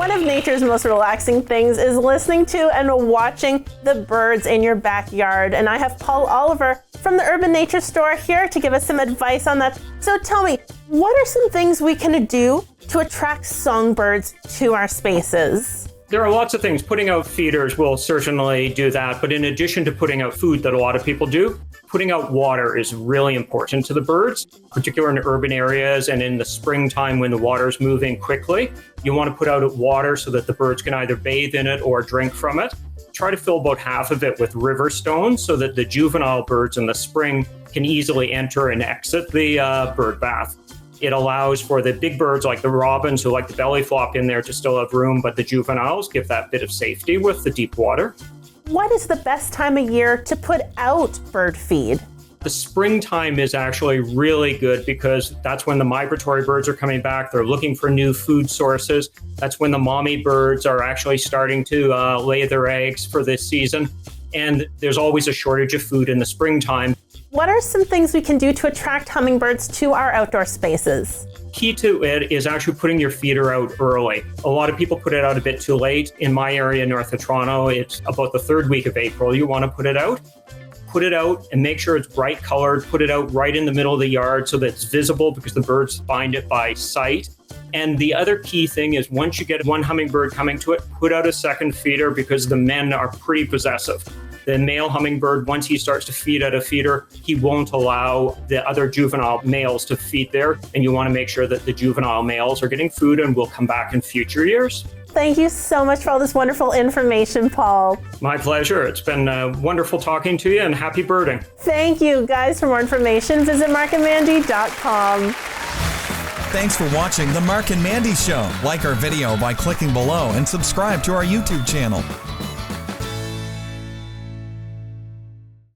One of nature's most relaxing things is listening to and watching the birds in your backyard. And I have Paul Oliver from the Urban Nature Store here to give us some advice on that. So tell me, what are some things we can do to attract songbirds to our spaces? There are lots of things. Putting out feeders will certainly do that. But in addition to putting out food that a lot of people do, putting out water is really important to the birds, particularly in urban areas and in the springtime when the water is moving quickly. You want to put out water so that the birds can either bathe in it or drink from it. Try to fill about half of it with river stones so that the juvenile birds in the spring can easily enter and exit the bird bath. It allows for the big birds like the robins who like the belly flop in there to still have room, but the juveniles give that bit of safety with the deep water. What is the best time of year to put out bird feed? The springtime is actually really good because that's when the migratory birds are coming back. They're looking for new food sources. That's when the mommy birds are actually starting to lay their eggs for this season. And there's always a shortage of food in the springtime. What are some things we can do to attract hummingbirds to our outdoor spaces? Key to it is actually putting your feeder out early. A lot of people put it out a bit too late. In my area, north of Toronto, it's about the third week of April. You want to put it out. Put it out and make sure it's bright colored. Put it out right in the middle of the yard so that it's visible because the birds find it by sight. And the other key thing is once you get one hummingbird coming to it, put out a second feeder because the men are pretty possessive. The male hummingbird, once he starts to feed at a feeder, he won't allow the other juvenile males to feed there. And you want to make sure that the juvenile males are getting food and will come back in future years. Thank you so much for all this wonderful information, Paul. My pleasure. It's been wonderful talking to you and happy birding. Thank you, guys. For more information, visit markandmandy.com. Thanks for watching The Mark and Mandy Show. Like our video by clicking below and subscribe to our YouTube channel.